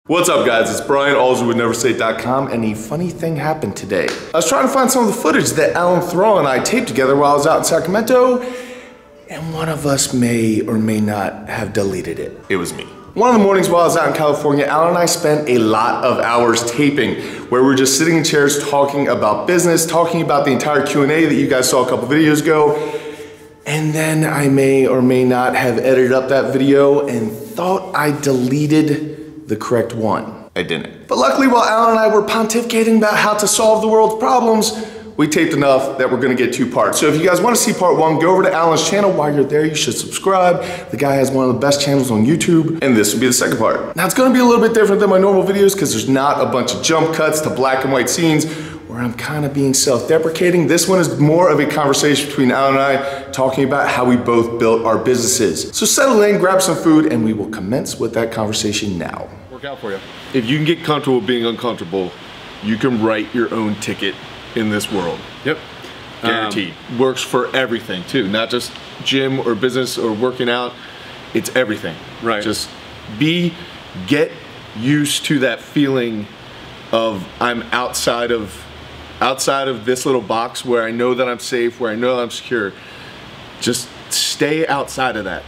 What's up guys, it's Brian, Alsruhe with NeverState.com, and a funny thing happened today. I was trying to find some of the footage that Thrall and I taped together while I was out in Sacramento, and one of us may or may not have deleted it. It was me. One of the mornings while I was out in California, Alan and I spent a lot of hours taping, where we were just sitting in chairs talking about business, talking about the entire Q&A that you guys saw a couple videos ago, and then I may or may not have edited up that video and thought I deleted the correct one. I didn't. But luckily, while Alan and I were pontificating about how to solve the world's problems, we taped enough that we're gonna get 2 parts. So if you guys wanna see part 1, go over to Alan's channel. While you're there, you should subscribe. The guy has one of the best channels on YouTube, and this will be the second part. Now it's gonna be a little bit different than my normal videos because there's not a bunch of jump cuts to black and white scenes where I'm kind of being self-deprecating. This one is more of a conversation between Alan and I talking about how we both built our businesses. So settle in, grab some food, and we will commence with that conversation now. Work out for you. If you can get comfortable being uncomfortable, you can write your own ticket in this world. Yep. Guaranteed. Works for everything too, not just gym or business or working out. It's everything. Right. Just get used to that feeling of I'm outside of this little box where I know that I'm safe, where I know I'm secure. Just stay outside of that.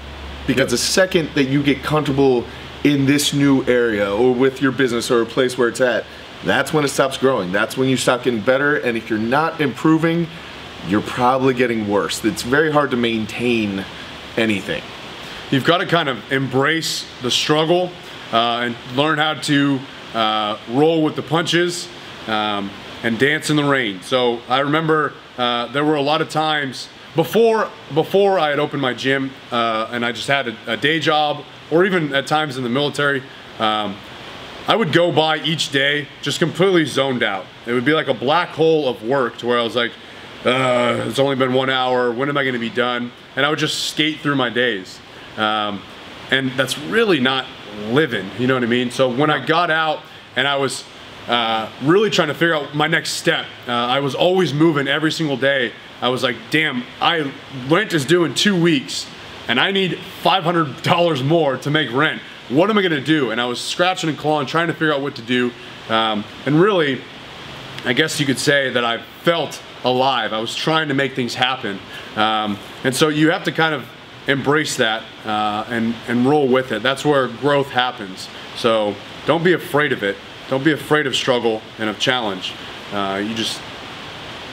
Because the second that you get comfortable in this new area or with your business or a place where it's at, that's when it stops growing. That's when you stop getting better, and if you're not improving, you're probably getting worse. It's very hard to maintain anything. You've got to kind of embrace the struggle and learn how to roll with the punches and dance in the rain. So I remember there were a lot of times before I had opened my gym and I just had a day job, or even at times in the military, I would go by each day just completely zoned out. It would be like a black hole of work to where I was like, it's only been 1 hour, when am I gonna be done? And I would just skate through my days. And that's really not living, you know what I mean? So when I got out and I was really trying to figure out my next step, I was always moving every single day. I was like, damn, rent is due in 2 weeks and I need $500 more to make rent. What am I gonna do? And I was scratching and clawing, trying to figure out what to do. And really, I guess you could say that I felt alive. I was trying to make things happen. And so you have to kind of embrace that and roll with it. That's where growth happens. So don't be afraid of it. Don't be afraid of struggle and of challenge. You just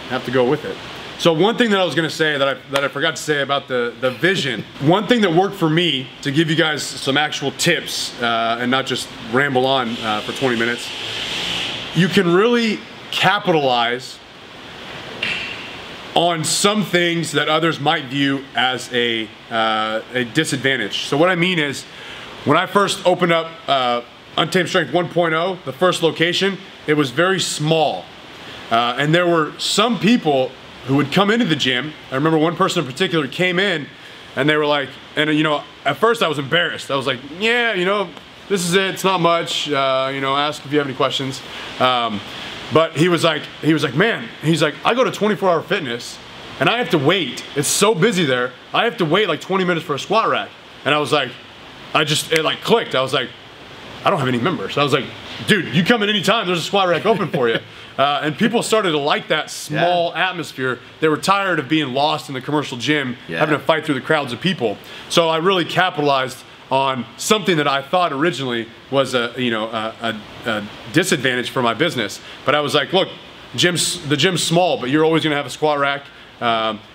have to go with it. So one thing that I was gonna say that I forgot to say about the vision, one thing that worked for me to give you guys some actual tips and not just ramble on for 20 minutes, you can really capitalize on some things that others might view as a disadvantage. So what I mean is, when I first opened up Untamed Strength 1.0, the first location, it was very small. And there were some people who would come into the gym. I remember one person in particular came in and they were like, and you know, at first I was embarrassed. I was like, yeah, you know, this is it, it's not much, you know, ask if you have any questions. But he was like, man, he's like, I go to 24-hour fitness and I have to wait. It's so busy there. I have to wait like 20 minutes for a squat rack. And I was like, it like clicked. I was like, I don't have any members. I was like, dude, you come in anytime, there's a squat rack open for you. And people started to like that small atmosphere. They were tired of being lost in the commercial gym, having to fight through the crowds of people. So I really capitalized on something that I thought originally was a disadvantage for my business. But I was like, look, the gym's small, but you're always gonna have a squat rack.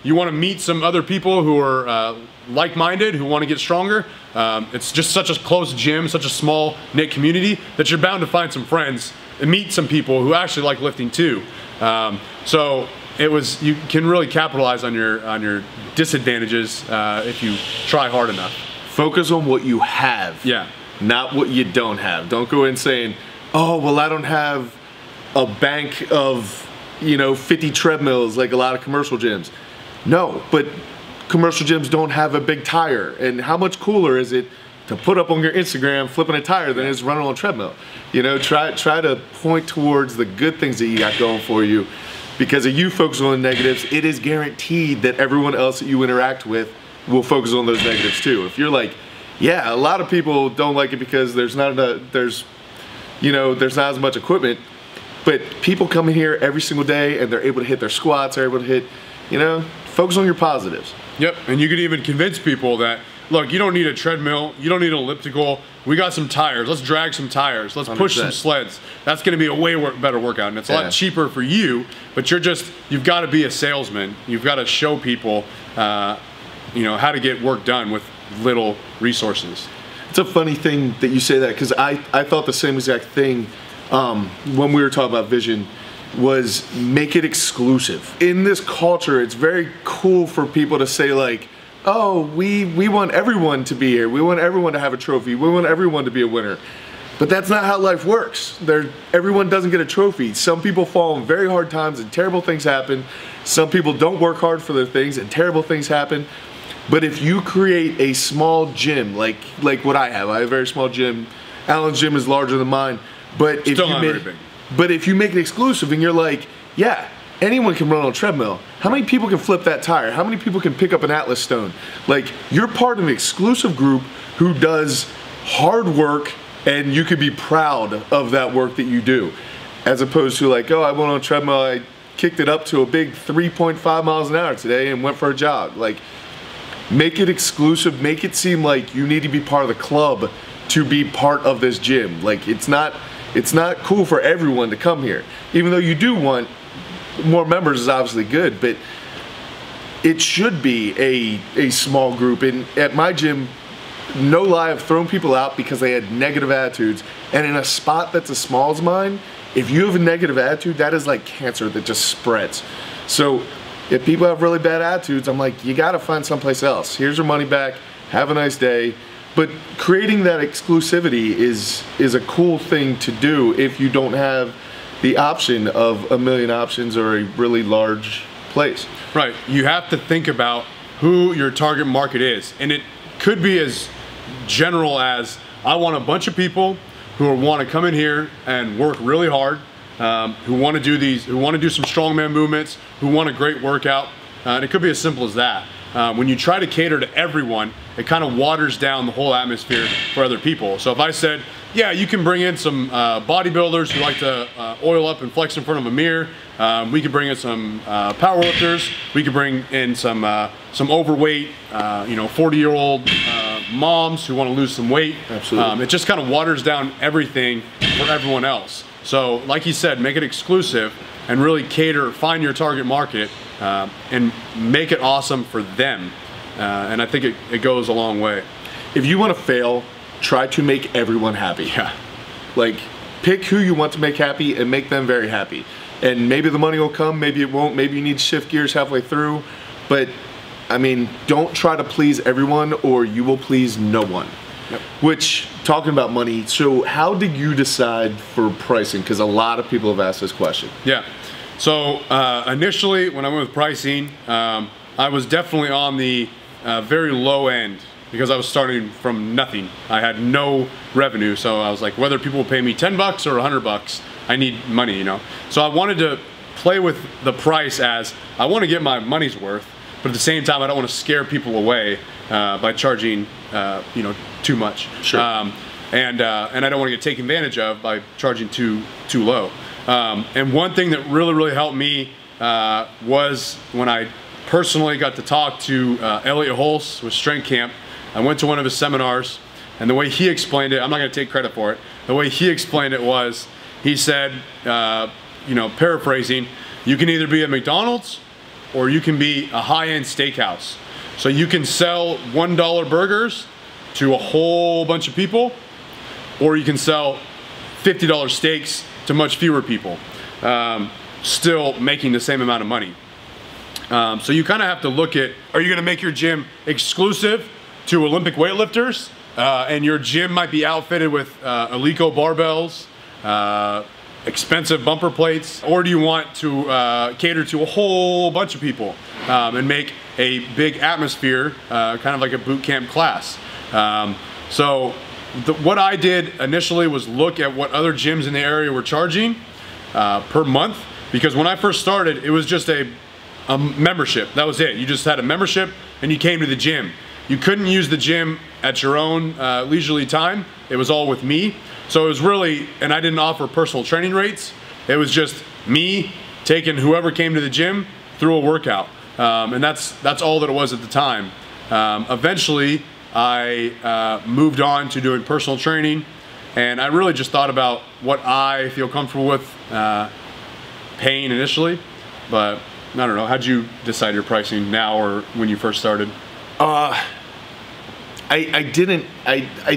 You wanna meet some other people who are like-minded, who wanna get stronger. It's just such a close gym, such a small knit community that you're bound to find some friends and meet some people who actually like lifting too. So you can really capitalize on your disadvantages if you try hard enough. Focus on what you have, not what you don't have. Don't go in saying, oh, well, I don't have a bank of 50 treadmills like a lot of commercial gyms. No, but commercial gyms don't have a big tire. And how much cooler is it to put up on your Instagram flipping a tire than it is running on a treadmill? You know, try to point towards the good things that you got going for you, because if you focus on the negatives, it is guaranteed that everyone else that you interact with will focus on those negatives too. If you're like, yeah, a lot of people don't like it because there's you know, there's not as much equipment, but people come in here every single day and they're able to hit their squats, they're able to hit, you know, focus on your positives. Yep, and you could even convince people that, look, you don't need a treadmill, you don't need an elliptical, we got some tires, let's drag some tires, let's push 100%. Some sleds. That's gonna be a way better workout, and it's a lot cheaper for you, but you've gotta be a salesman. You've gotta show people, you know, how to get work done with little resources. It's a funny thing that you say that, because I thought the same exact thing when we were talking about vision, was make it exclusive. In this culture, it's very cool for people to say like, oh, we want everyone to be here. We want everyone to have a trophy. We want everyone to be a winner. But that's not how life works. Everyone doesn't get a trophy. Some people fall in very hard times and terrible things happen. Some people don't work hard for their things and terrible things happen. But if you create a small gym, like what I have a very small gym. Alan's gym is larger than mine. But if you make it exclusive and you're like, yeah, anyone can run on a treadmill. How many people can flip that tire? How many people can pick up an Atlas stone? Like, you're part of an exclusive group who does hard work, and you could be proud of that work that you do. As opposed to like, oh, I went on a treadmill, I kicked it up to a big 3.5 miles an hour today and went for a jog. Like, make it exclusive, make it seem like you need to be part of the club to be part of this gym. Like, it's not cool for everyone to come here. Even though you do want more members is obviously good, but it should be a small group. And at my gym, no lie, I've thrown people out because they had negative attitudes. And in a spot that's as small as mine, if you have a negative attitude, that is like cancer that just spreads. So if people have really bad attitudes, I'm like, you gotta find someplace else. Here's your money back, have a nice day. But creating that exclusivity is a cool thing to do if you don't have the option of a million options or a really large place. Right, you have to think about who your target market is. And it could be as general as, I want a bunch of people who want to come in here and work really hard, who want to do some strongman movements, who want a great workout. And it could be as simple as that. When you try to cater to everyone, it kind of waters down the whole atmosphere for other people. So if I said, yeah, you can bring in some bodybuilders who like to oil up and flex in front of a mirror. We could bring in some powerlifters. We could bring in some overweight, 40-year-old moms who want to lose some weight. Absolutely. It just kind of waters down everything for everyone else. So like you said, make it exclusive and really find your target market and make it awesome for them. And I think it goes a long way. If you want to fail, try to make everyone happy. Yeah. Like, pick who you want to make happy and make them very happy. And maybe the money will come, maybe it won't, maybe you need to shift gears halfway through. But, I mean, don't try to please everyone or you will please no one. Yep. Which, talking about money, so how did you decide for pricing? Because a lot of people have asked this question. Yeah. So initially, when I went with pricing, I was definitely on the very low end because I was starting from nothing. I had no revenue, so I was like, whether people will pay me 10 bucks or 100 bucks, I need money, you know? So I wanted to play with the price as I want to get my money's worth, but at the same time, I don't want to scare people away by charging, too much. Sure. And I don't want to get taken advantage of by charging too low. And one thing that really helped me was when I personally got to talk to Elliot Hulse with Strength Camp. I went to one of his seminars, and the way he explained it, I'm not going to take credit for it. The way he explained it was, he said, paraphrasing, you can either be at McDonald's or you can be a high-end steakhouse. So you can sell $1 burgers to a whole bunch of people, or you can sell $50 steaks to much fewer people, still making the same amount of money. So you kind of have to look at, are you going to make your gym exclusive to Olympic weightlifters? And your gym might be outfitted with Alico barbells, expensive bumper plates, or do you want to cater to a whole bunch of people and make a big atmosphere, kind of like a boot camp class? What I did initially was look at what other gyms in the area were charging per month, because when I first started, it was just a membership. That was it. You just had a membership and you came to the gym. You couldn't use the gym at your own leisurely time. It was all with me. So it was really, and I didn't offer personal training rates. It was just me taking whoever came to the gym through a workout. And that's all that it was at the time. Eventually, I moved on to doing personal training, and I really just thought about what I feel comfortable with paying initially. But I don't know, how'd you decide your pricing now or when you first started? I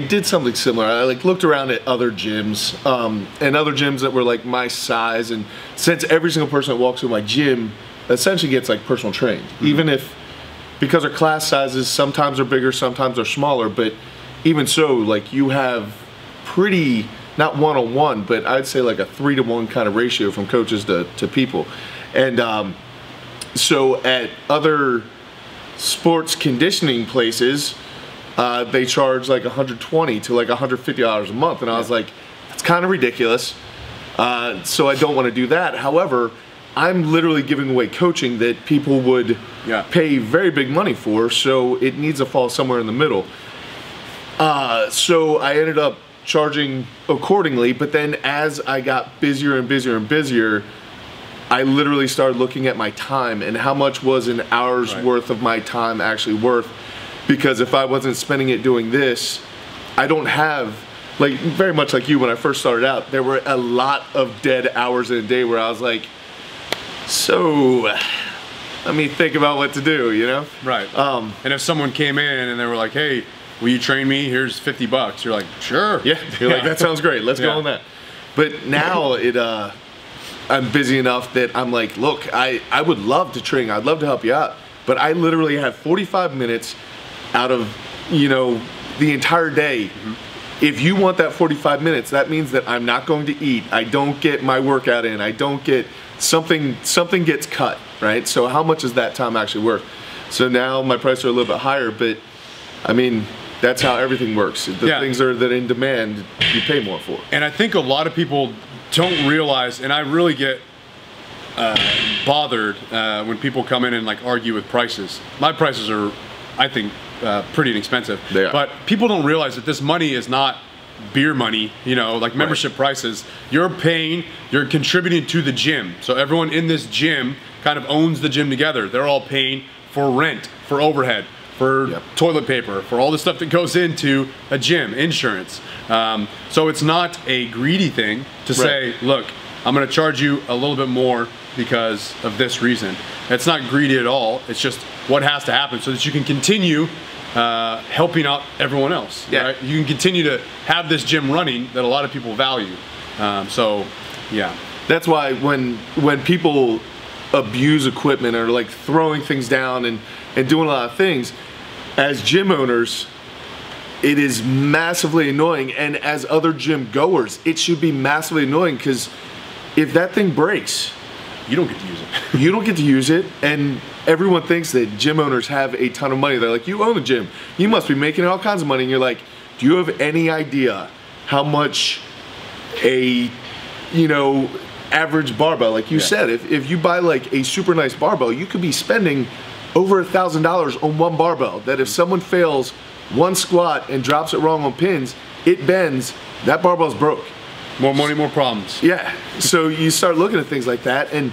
did something similar. I like looked around at other gyms, and other gyms that were like my size, and since every single person that walks through my gym essentially gets like personal trained, even if, because our class sizes sometimes are bigger, sometimes are smaller, but even so, like you have pretty, not one-on-one, but I'd say like a 3-to-1 kind of ratio from coaches to people. And so at other sports conditioning places, they charge like $120 to like $150 a month, and I was like, that's kind of ridiculous. So I don't want to do that. However, I'm literally giving away coaching that people would pay very big money for, so it needs to fall somewhere in the middle. So I ended up charging accordingly, but then as I got busier and busier and busier, I literally started looking at my time and how much was an hour's worth of my time actually worth. Because if I wasn't spending it doing this, I don't have, like very much like you when I first started out, there were a lot of dead hours in a day where I was like, so let me think about what to do, you know? Right. And if someone came in and they were like, hey, will you train me? Here's $50. You're like, sure. Yeah, you're like, that sounds great. Let's go on that. But now I'm busy enough that I'm like, look, I would love to train. I'd love to help you out. But I literally have 45 minutes out of, you know, the entire day. If you want that 45 minutes, that means that I'm not going to eat. I don't get my workout in. I don't get something gets cut, right? So how much is that time actually worth? So now my prices are a little bit higher, but I mean, that's how everything works. The things that are in demand, you pay more for. And I think a lot of people don't realize, and I really get bothered when people come in and like argue with prices. My prices are, I think, pretty inexpensive. They are. But people don't realize that this money is not beer money, you know, like membership prices. You're paying, you're contributing to the gym. So everyone in this gym kind of owns the gym together. They're all paying for rent, for overhead, for toilet paper, for all the stuff that goes into a gym, insurance. So it's not a greedy thing to say, look, I'm gonna charge you a little bit more because of this reason. It's not greedy at all. It's just what has to happen so that you can continue helping out everyone else. Right? You can continue to have this gym running that a lot of people value. That's why when people abuse equipment or like throwing things down and doing a lot of things, as gym owners, it is massively annoying. And as other gym goers, it should be massively annoying, because if that thing breaks, you don't get to use it. You don't get to use it, and everyone thinks that gym owners have a ton of money. They're like, you own the gym, you must be making all kinds of money. And you're like, do you have any idea how much a, you know, average barbell, like you said, if you buy like a super nice barbell, you could be spending over $1,000 on one barbell, that if someone fails one squat and drops it wrong on pins, it bends, that barbell's broke. More money, more problems. Yeah, so you start looking at things like that, and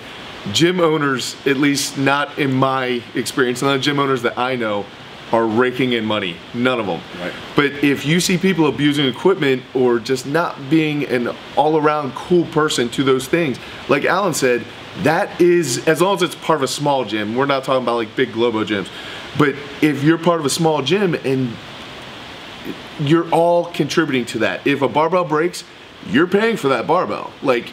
gym owners, at least not in my experience, none of the gym owners that I know are raking in money, none of them. Right. But if you see people abusing equipment or just not being an all-around cool person to those things, like Alan said, that is, as long as it's part of a small gym, we're not talking about like big Globo gyms, but if you're part of a small gym and you're all contributing to that, if a barbell breaks, you're paying for that barbell. Like,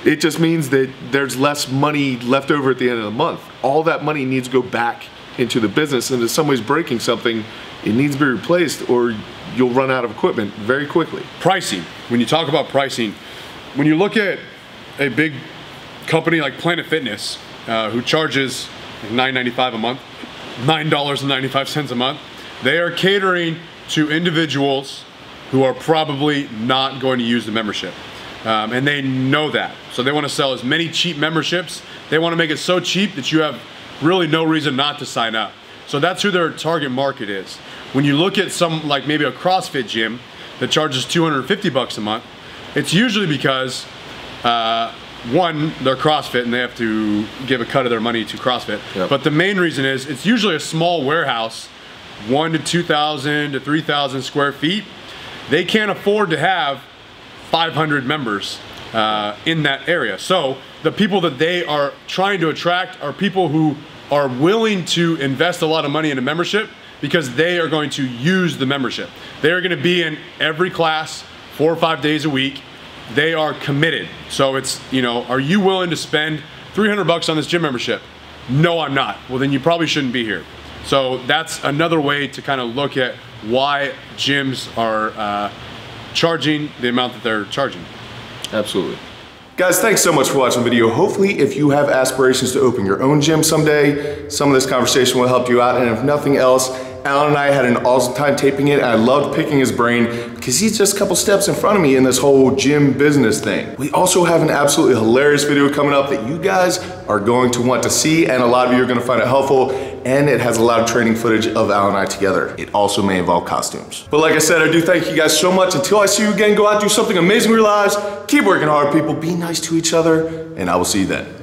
it just means that there's less money left over at the end of the month. All that money needs to go back into the business, and if somebody's breaking something, it needs to be replaced or you'll run out of equipment very quickly. Pricing. When you talk about pricing, when you look at a big company like Planet Fitness, who charges $9.95 a month, $9.95 a month, they are catering to individuals who are probably not going to use the membership. And they know that. So they want to sell as many cheap memberships. They want to make it so cheap that you have really no reason not to sign up. So that's who their target market is. When you look at some, like maybe a CrossFit gym that charges $250 a month, it's usually because one, they're CrossFit and they have to give a cut of their money to CrossFit. Yep. But the main reason is it's usually a small warehouse, 1,000 to 2,000 to 3,000 square feet. They can't afford to have 500 members in that area. So the people that they are trying to attract are people who are willing to invest a lot of money in a membership because they are going to use the membership. They are going to be in every class 4 or 5 days a week. They are committed. So it's, you know, are you willing to spend $300 on this gym membership? No, I'm not. Well, then you probably shouldn't be here. So that's another way to kind of look at why gyms are charging the amount that they're charging. Absolutely. Guys, thanks so much for watching the video. Hopefully, if you have aspirations to open your own gym someday, some of this conversation will help you out. And if nothing else, Alan and I had an awesome time taping it, and I loved picking his brain because he's just a couple steps in front of me in this whole gym business thing. We also have an absolutely hilarious video coming up that you guys are going to want to see, and a lot of you are going to find it helpful, and it has a lot of training footage of Alan and I together. It also may involve costumes. But like I said, I do thank you guys so much. Until I see you again, go out and do something amazing with your lives. Keep working hard, people. Be nice to each other, and I will see you then.